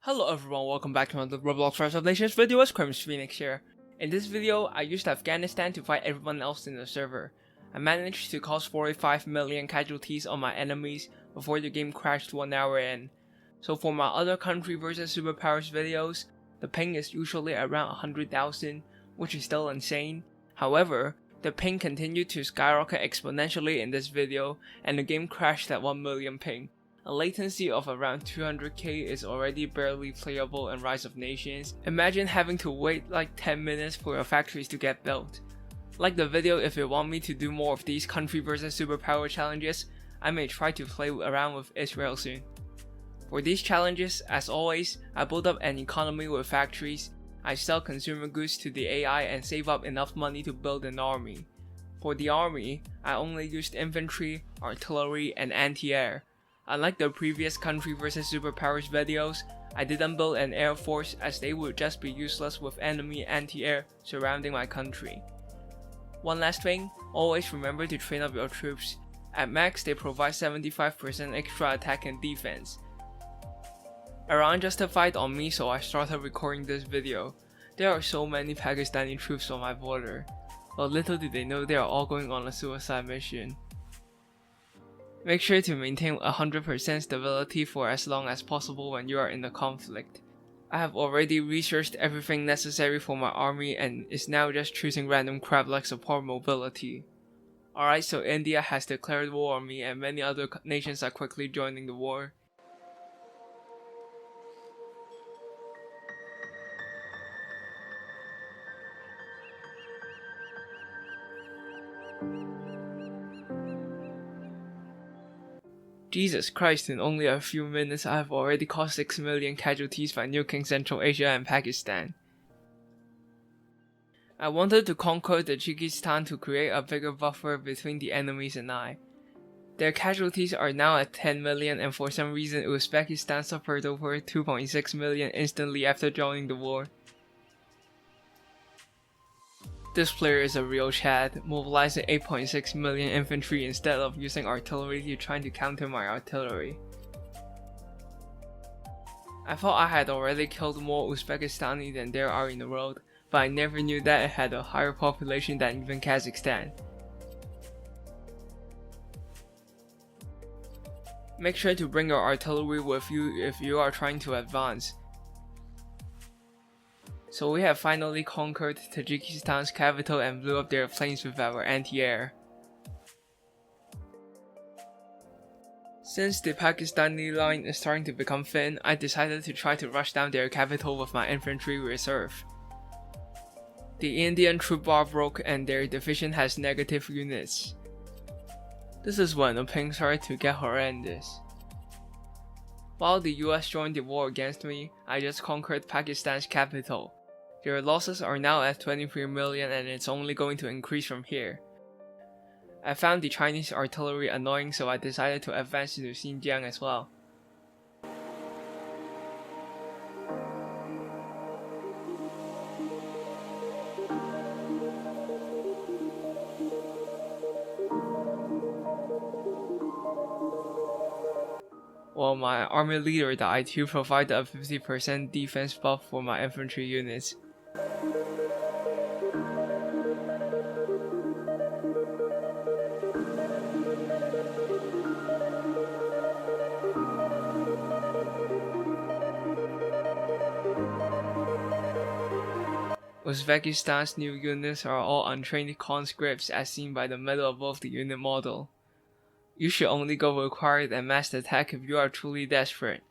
Hello everyone, welcome back to another Roblox Rise of Nations video. It's Crimes Phoenix here. In this video, I used Afghanistan to fight everyone else in the server. I managed to cause 45 million casualties on my enemies before the game crashed 1 hour in. So for my other country versus superpowers videos, the ping is usually around 100,000, which is still insane. However, the ping continued to skyrocket exponentially in this video, and the game crashed at 1 million ping. A latency of around 200k is already barely playable in Rise of Nations. Imagine having to wait like 10 minutes for your factories to get built. Like the video if you want me to do more of these country versus superpower challenges. I may try to play around with Israel soon. For these challenges, as always, I build up an economy with factories. I sell consumer goods to the AI and save up enough money to build an army. For the army, I only used infantry, artillery, and anti-air. Unlike the previous country vs superpowers videos, I didn't build an air force as they would just be useless with enemy anti-air surrounding my country. One last thing, always remember to train up your troops. At max, they provide 75% extra attack and defense. RoN justified on me, so I started recording this video. There are so many Pakistani troops on my border, but little do they know they are all going on a suicide mission. Make sure to maintain 100% stability for as long as possible when you are in a conflict. I have already researched everything necessary for my army and is now just choosing random crap like support mobility. Alright, so India has declared war on me and many other nations are quickly joining the war. Jesus Christ, in only a few minutes I have already caused 6 million casualties by nuking Central Asia and Pakistan. I wanted to conquer Tajikistan to create a bigger buffer between the enemies and I. Their casualties are now at 10 million and for some reason Uzbekistan suffered over 2.6 million instantly after joining the war. This player is a real Chad, mobilizing 8.6 million infantry instead of using artillery to try to counter my artillery. I thought I had already killed more Uzbekistani than there are in the world, but I never knew that it had a higher population than even Kazakhstan. Make sure to bring your artillery with you if you are trying to advance. So we have finally conquered Tajikistan's capital and blew up their planes with our anti-air. Since the Pakistani line is starting to become thin, I decided to try to rush down their capital with my infantry reserve. The Indian troop bar broke and their division has negative units. This is when the ping started to get horrendous. While the US joined the war against me, I just conquered Pakistan's capital. Their losses are now at 23 million and it's only going to increase from here. I found the Chinese artillery annoying, so I decided to advance to Xinjiang as well. While my army leader died, he provided a 50% defense buff for my infantry units. Uzbekistan's new units are all untrained conscripts as seen by the medal above the unit model. You should only go required and massed attack if you are truly desperate,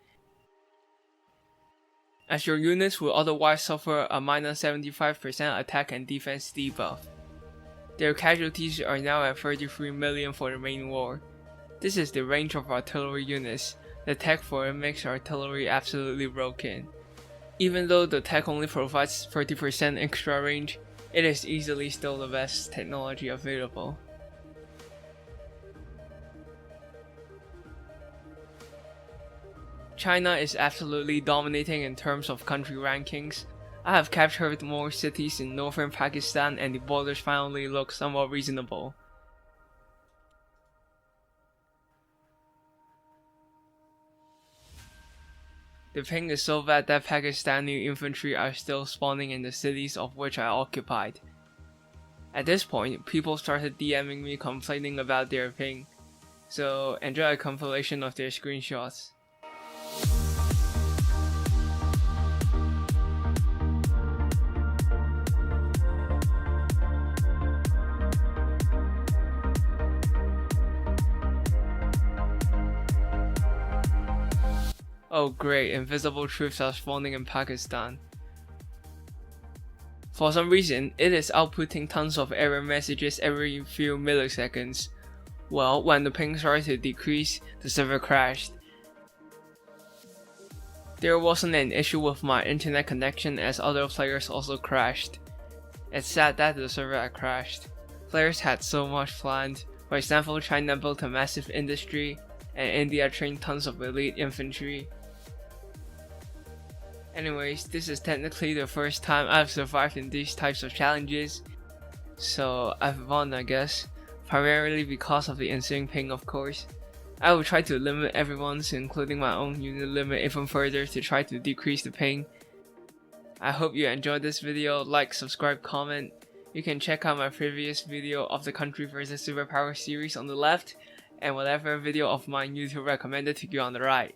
as your units will otherwise suffer a minus 75% attack and defense debuff. Their casualties are now at 33 million for the main war. This is the range of artillery units. The tech for it makes artillery absolutely broken. Even though the tech only provides 30% extra range, it is easily still the best technology available. China is absolutely dominating in terms of country rankings. I have captured more cities in northern Pakistan and the borders finally look somewhat reasonable. The ping is so bad that Pakistani infantry are still spawning in the cities of which I occupied. At this point, people started DMing me complaining about their ping, so enjoy a compilation of their screenshots. Oh great, invisible troops are spawning in Pakistan. For some reason, it is outputting tons of error messages every few milliseconds. Well, when the ping started to decrease, the server crashed. There wasn't an issue with my internet connection as other players also crashed. It's sad that the server had crashed. Players had so much planned. For example, China built a massive industry, and India trained tons of elite infantry. Anyways, this is technically the first time I've survived in these types of challenges, so I've won, I guess, primarily because of the ensuing ping, of course. I will try to limit everyone's, including my own unit limit, even further to try to decrease the ping. I hope you enjoyed this video. Like, subscribe, comment. You can check out my previous video of the Country vs Superpower series on the left, and whatever video of mine YouTube recommended to you on the right.